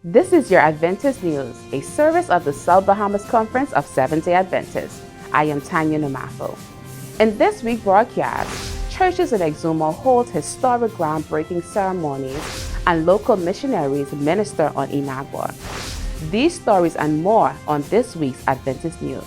This is your Adventist News, a service of the South Bahamas Conference of Seventh-day Adventists. I am Tanya Namafo. In this week's broadcast, churches in Exuma hold historic groundbreaking ceremonies and local missionaries minister on Inagua. These stories and more on this week's Adventist News.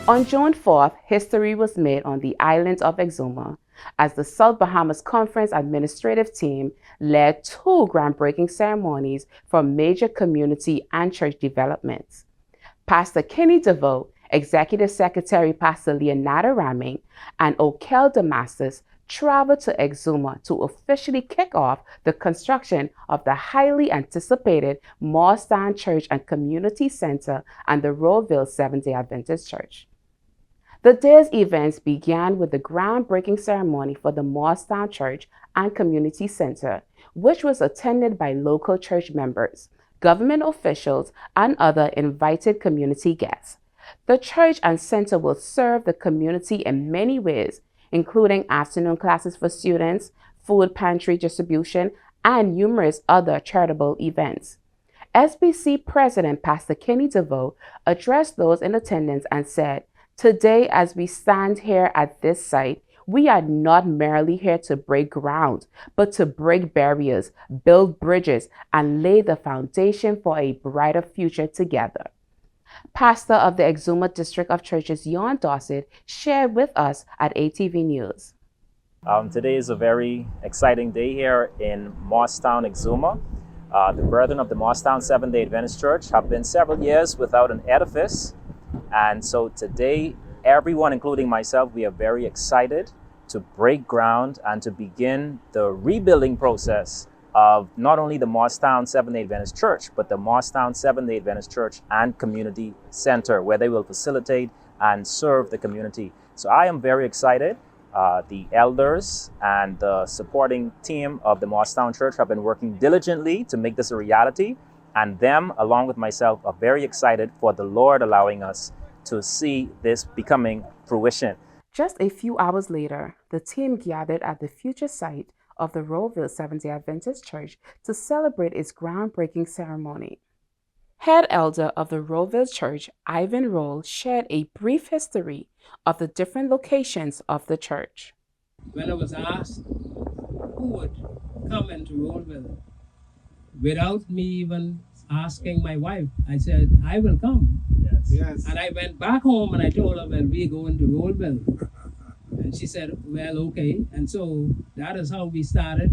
On June 4th, history was made on the island of Exuma as the South Bahamas Conference administrative team led two groundbreaking ceremonies for major community and church developments. Pastor Kenny DeVoe, Executive Secretary Pastor Leonardo Raming, and Okel Damascus traveled to Exuma to officially kick off the construction of the highly anticipated Moorstown Church and Community Center and the Rowville Seventh-day Adventist Church. The day's events began with the groundbreaking ceremony for the Moorstown Church and Community Center, which was attended by local church members, government officials, and other invited community guests. The church and center will serve the community in many ways, including afternoon classes for students, food pantry distribution, and numerous other charitable events. SBC President Pastor Kenny DeVoe addressed those in attendance and said, "Today, as we stand here at this site, we are not merely here to break ground, but to break barriers, build bridges, and lay the foundation for a brighter future together." Pastor of the Exuma District of Churches, Jan Dossett, shared with us at ATV News. Today is a very exciting day here in Moorstown, Exuma. The brethren of the Moorstown Seventh-day Adventist Church have been several years without an edifice. And so today, everyone, including myself, we are very excited to break ground and to begin the rebuilding process of not only the Moorstown Seventh-day Adventist Church, but the Moorstown Seventh-day Adventist Church and Community Center, where they will facilitate and serve the community. So I am very excited. The elders and the supporting team of the Moorstown Church have been working diligently to make this a reality. And them, along with myself, are very excited for the Lord allowing us to see this becoming fruition. Just a few hours later, the team gathered at the future site of the Rowville Seventh-day Adventist Church to celebrate its groundbreaking ceremony. Head elder of the Rowville Church, Ivan Roll, shared a brief history of the different locations of the church. When I was asked who would come into Rowville, without me even asking my wife, I said, I will come. Yes. And I went back home and I told her, well, we're going to Rowville. And she said, well, okay. And so that is how we started.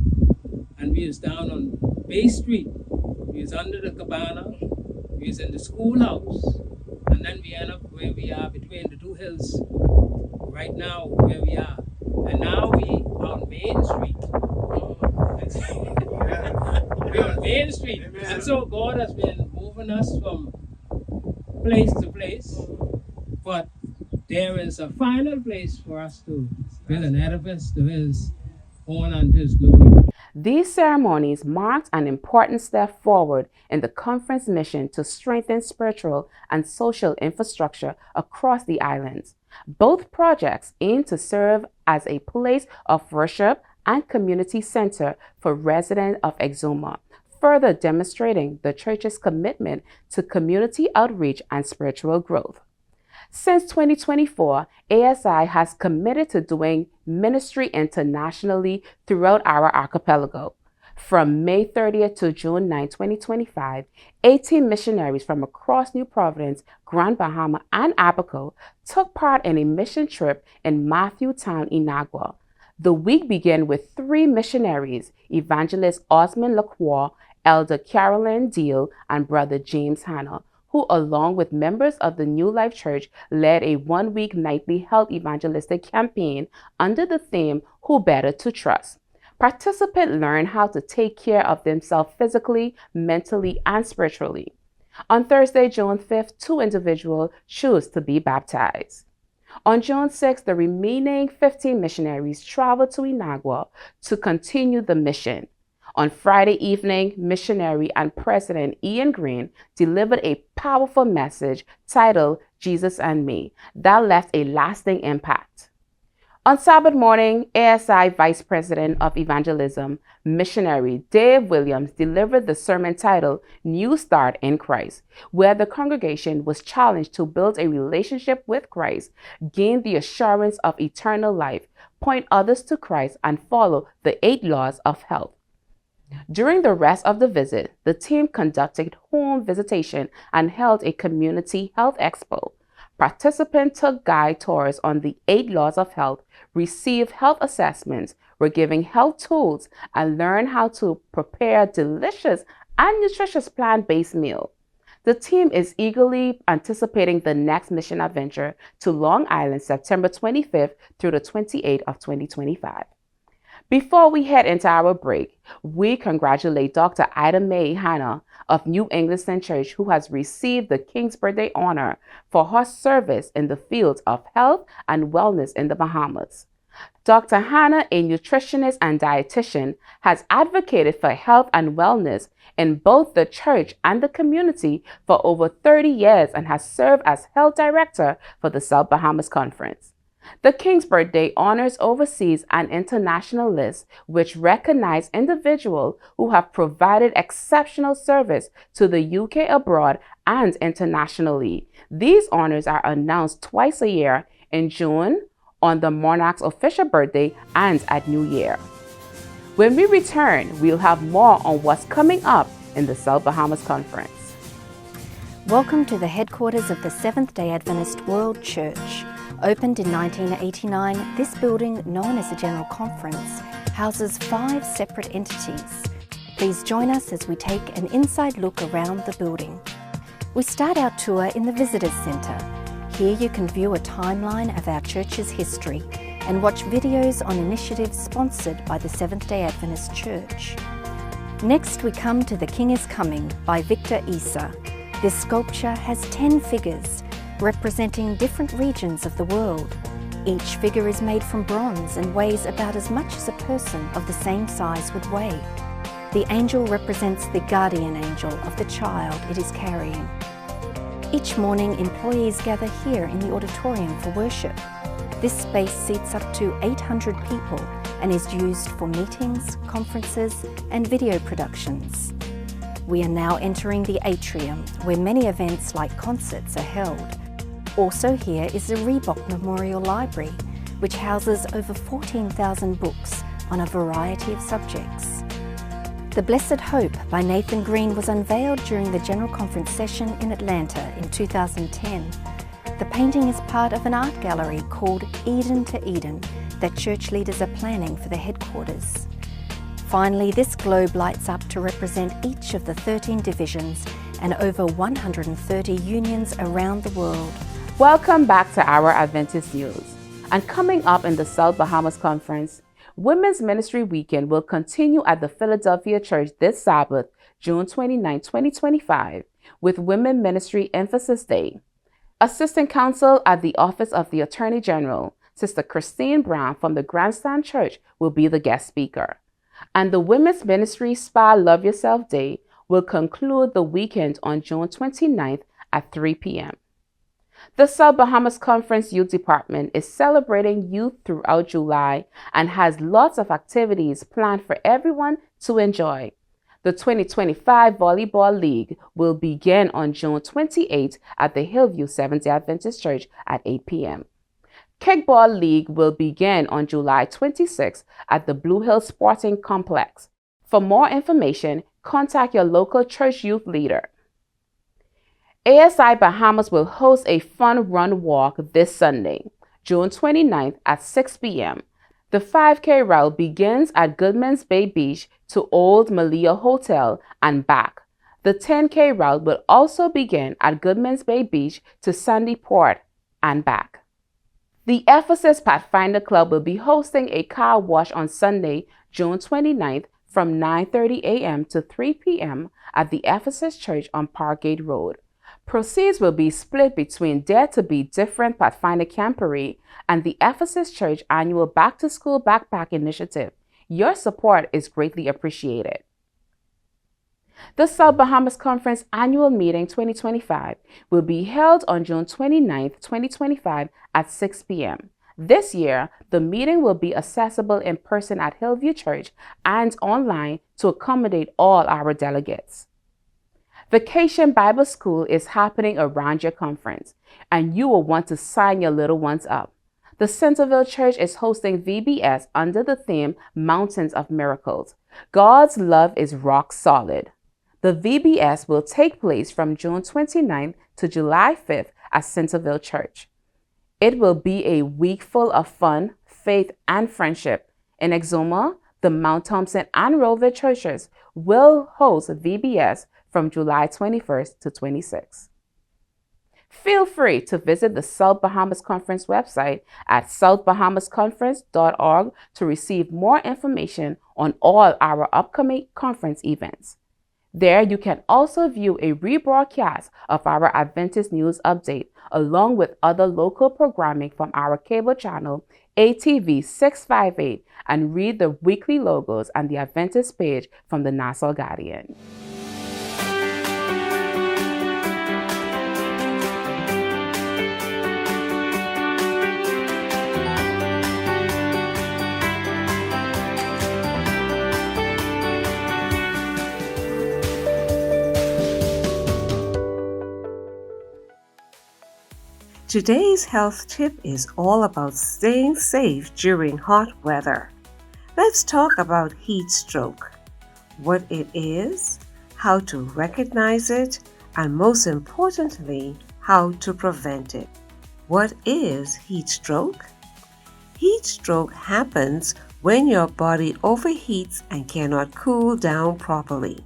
And we was down on Bay Street. We was under the cabana. We was in the schoolhouse. And then we end up where we are between the two hills. Right now, where we are. And now we on Main Street. We're on Main Street. Amen. And so God has been moving us from place to place. But there is a final place for us to build an edifice to His honor and to His glory. These ceremonies marked an important step forward in the conference mission to strengthen spiritual and social infrastructure across the islands. Both projects aim to serve as a place of worship and community center for residents of Exuma, further demonstrating the church's commitment to community outreach and spiritual growth. Since 2024, ASI has committed to doing ministry internationally throughout our archipelago. From May 30th to June 9, 2025, 18 missionaries from across New Providence, Grand Bahama, and Abaco took part in a mission trip in Matthew Town, Inagua. The week began with 3 missionaries, Evangelist Osmond Lacroix, Elder Carolyn Deal, and Brother James Hanna, who, along with members of the New Life Church, led a 1-week nightly health evangelistic campaign under the theme, Who Better to Trust? Participants learn how to take care of themselves physically, mentally, and spiritually. On Thursday, June 5th, 2 individuals chose to be baptized. On June 6th, the remaining 15 missionaries traveled to Inagua to continue the mission. On Friday evening, missionary and President Ian Green delivered a powerful message titled Jesus and Me that left a lasting impact. On Sabbath morning, ASI Vice President of Evangelism, missionary Dave Williams delivered the sermon titled New Start in Christ, where the congregation was challenged to build a relationship with Christ, gain the assurance of eternal life, point others to Christ, and follow the 8 laws of health. During the rest of the visit, the team conducted home visitation and held a community health expo. Participants took guide tours on the 8 laws of health, received health assessments, were given health tools, and learned how to prepare delicious and nutritious plant-based meal. The team is eagerly anticipating the next mission adventure to Long Island, September 25th through the 28th of 2025. Before we head into our break, we congratulate Dr. Ida Mae Hanna of New England Church, who has received the King's Birthday honor for her service in the fields of health and wellness in the Bahamas. Dr. Hanna, a nutritionist and dietitian, has advocated for health and wellness in both the church and the community for over 30 years and has served as health director for the South Bahamas Conference. The King's Birthday honors overseas and international lists which recognize individuals who have provided exceptional service to the UK abroad and internationally. These honors are announced twice a year, in June, on the monarch's official birthday, and at New Year. When we return, we'll have more on what's coming up in the South Bahamas Conference. Welcome to the headquarters of the Seventh-day Adventist World Church. Opened in 1989, this building, known as the General Conference, houses 5 separate entities. Please join us as we take an inside look around the building. We start our tour in the Visitors Centre. Here you can view a timeline of our church's history and watch videos on initiatives sponsored by the Seventh-day Adventist Church. Next we come to The King is Coming by Victor Issa. This sculpture has 10 figures, representing different regions of the world. Each figure is made from bronze and weighs about as much as a person of the same size would weigh. The angel represents the guardian angel of the child it is carrying. Each morning, employees gather here in the auditorium for worship. This space seats up to 800 people and is used for meetings, conferences, and video productions. We are now entering the atrium, where many events like concerts are held. Also here is the Reebok Memorial Library, which houses over 14,000 books on a variety of subjects. The Blessed Hope by Nathan Green was unveiled during the General Conference session in Atlanta in 2010. The painting is part of an art gallery called Eden to Eden that church leaders are planning for the headquarters. Finally, this globe lights up to represent each of the 13 divisions and over 130 unions around the world. Welcome back to our Adventist News. And coming up in the South Bahamas Conference, Women's Ministry Weekend will continue at the Philadelphia Church this Sabbath, June 29, 2025, with Women Ministry Emphasis Day. Assistant Counsel at the Office of the Attorney General, Sister Christine Brown from the Grandstand Church, will be the guest speaker. And the Women's Ministry Spa Love Yourself Day will conclude the weekend on June 29th at 3 p.m. The South Bahamas Conference Youth Department is celebrating youth throughout July and has lots of activities planned for everyone to enjoy. The 2025 Volleyball League will begin on June 28 at the Hillview Seventh-day Adventist Church at 8 p.m. Kickball League will begin on July 26 at the Blue Hill Sporting Complex. For more information, contact your local church youth leader. ASI Bahamas will host a fun run walk this Sunday, June 29th at 6 p.m. The 5K route begins at Goodman's Bay Beach to Old Malia Hotel and back. The 10K route will also begin at Goodman's Bay Beach to Sandy Port and back. The Ephesus Pathfinder Club will be hosting a car wash on Sunday, June 29th from 9:30 a.m. to 3 p.m. at the Ephesus Church on Parkgate Road. Proceeds will be split between Dare to Be Different Pathfinder Camporee and the Ephesus Church annual Back to School Backpack Initiative. Your support is greatly appreciated. The South Bahamas Conference Annual Meeting 2025 will be held on June 29, 2025 at 6 p.m. This year, the meeting will be accessible in person at Hillview Church and online to accommodate all our delegates. Vacation Bible School is happening around your conference, and you will want to sign your little ones up. The Centerville Church is hosting VBS under the theme Mountains of Miracles. God's love is rock solid. The VBS will take place from June 29th to July 5th at Centerville Church. It will be a week full of fun, faith, and friendship. In Exuma, the Mount Thompson and Rollville churches will host VBS from July 21st to 26th. Feel free to visit the South Bahamas Conference website at southbahamasconference.org to receive more information on all our upcoming conference events. There you can also view a rebroadcast of our Adventist News Update along with other local programming from our cable channel ATV 658 and read the weekly logos and the Adventist page from the Nassau Guardian. Today's health tip is all about staying safe during hot weather. Let's talk about heat stroke, what it is, how to recognize it, and most importantly, how to prevent it. What is heat stroke? Heat stroke happens when your body overheats and cannot cool down properly.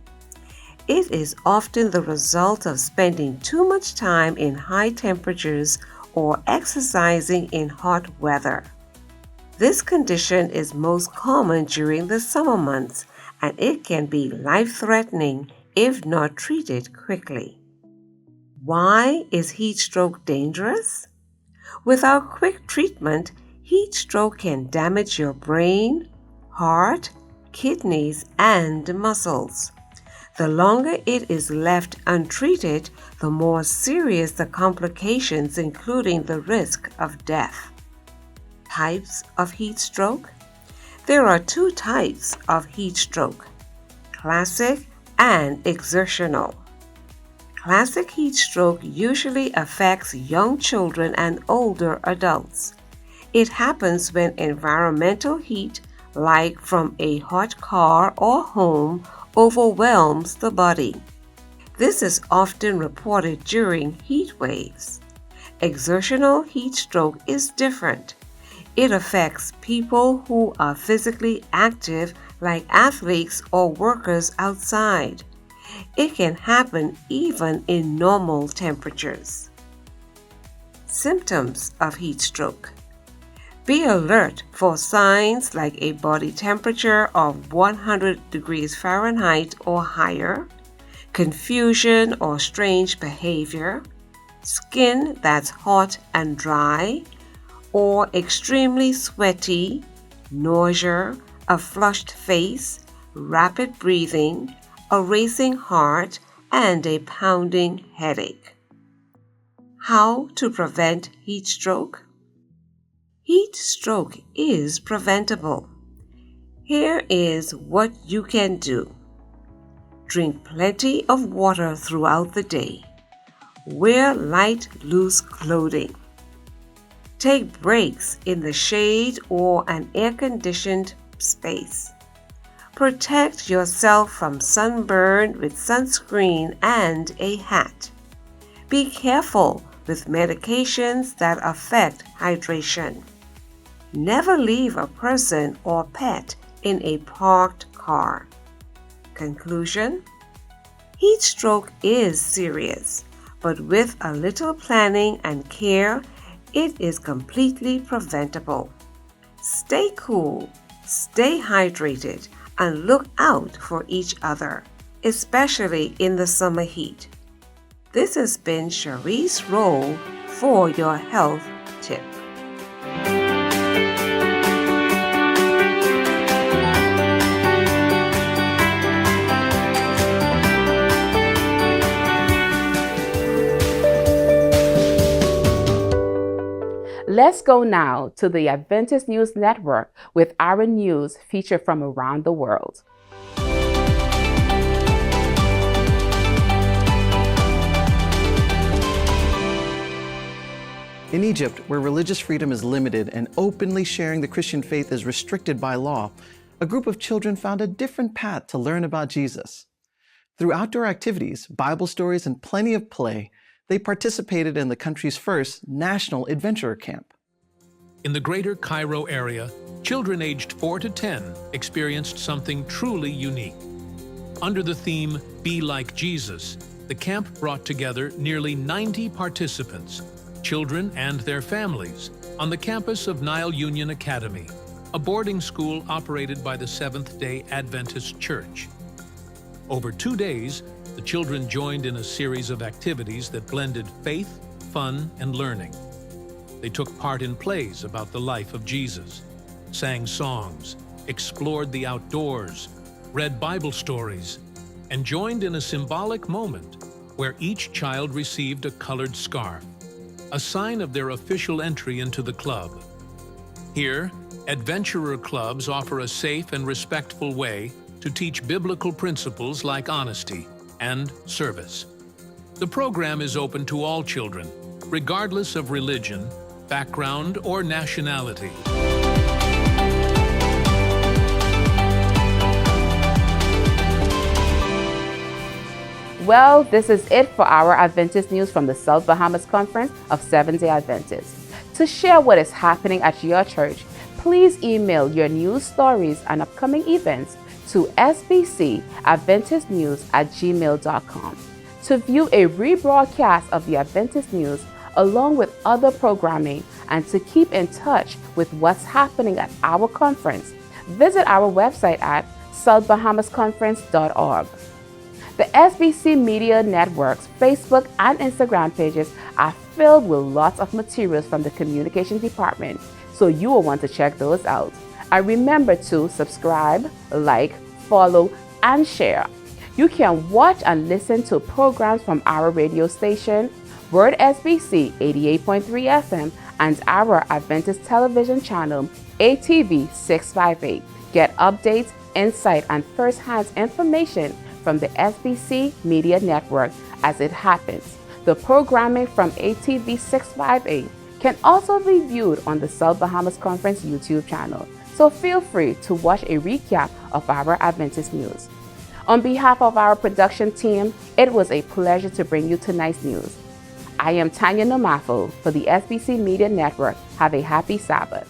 It is often the result of spending too much time in high temperatures or exercising in hot weather. This condition is most common during the summer months, and it can be life-threatening if not treated quickly. Why is heat stroke dangerous? Without quick treatment, heat stroke can damage your brain, heart, kidneys, and muscles. The longer it is left untreated, the more serious the complications, including the risk of death. Types of heat stroke? There are two types of heat stroke: classic and exertional. Classic heat stroke usually affects young children and older adults. It happens when environmental heat, like from a hot car or home, overwhelms the body. This is often reported during heat waves. Exertional heat stroke is different. It affects people who are physically active, like athletes or workers outside. It can happen even in normal temperatures. Symptoms of heat stroke. Be alert for signs like a body temperature of 100 degrees Fahrenheit or higher, confusion or strange behavior, skin that's hot and dry, or extremely sweaty, nausea, a flushed face, rapid breathing, a racing heart, and a pounding headache. How to prevent heat stroke? Heat stroke is preventable. Here is what you can do. Drink plenty of water throughout the day. Wear light, loose clothing. Take breaks in the shade or an air-conditioned space. Protect yourself from sunburn with sunscreen and a hat. Be careful with medications that affect hydration. Never leave a person or pet in a parked car. Conclusion: heat stroke is serious, but with a little planning and care, it is completely preventable. Stay cool, stay hydrated, and look out for each other, especially in the summer heat. This has been Charisse Roll for your health tip. Let's go now to the Adventist News Network with our news featured from around the world. In Egypt, where religious freedom is limited and openly sharing the Christian faith is restricted by law, a group of children found a different path to learn about Jesus. Through outdoor activities, Bible stories, and plenty of play, they participated in the country's first National Adventurer Camp. In the greater Cairo area, children aged 4 to 10 experienced something truly unique. Under the theme, Be Like Jesus, the camp brought together nearly 90 participants, children and their families, on the campus of Nile Union Academy, a boarding school operated by the Seventh-day Adventist Church. Over 2 days, the children joined in a series of activities that blended faith, fun, and learning. They took part in plays about the life of Jesus, sang songs, explored the outdoors, read Bible stories, and joined in a symbolic moment where each child received a colored scarf, a sign of their official entry into the club. Here, adventurer clubs offer a safe and respectful way to teach biblical principles like honesty and service. The program is open to all children, regardless of religion, background, or nationality. Well, this is it for our Adventist news from the South Bahamas Conference of Seventh-day Adventists. To share what is happening at your church, please email your news stories and upcoming events to sbcadventistnews@gmail.com. To view a rebroadcast of the Adventist news along with other programming and to keep in touch with what's happening at our conference, visit our website at southbahamasconference.org. The SBC Media Network's Facebook and Instagram pages are filled with lots of materials from the communication department, so you will want to check those out. And remember to subscribe, like, follow, and share. You can watch and listen to programs from our radio station, Word SBC 88.3 FM, and our Adventist television channel, ATV 658. Get updates, insight, and first-hand information from the SBC Media Network as it happens. The programming from ATV 658 can also be viewed on the South Bahamas Conference YouTube channel, so feel free to watch a recap of our Adventist news. On behalf of our production team, it was a pleasure to bring you tonight's news. I am Tanya Nomafo for the SBC Media Network. Have a happy Sabbath.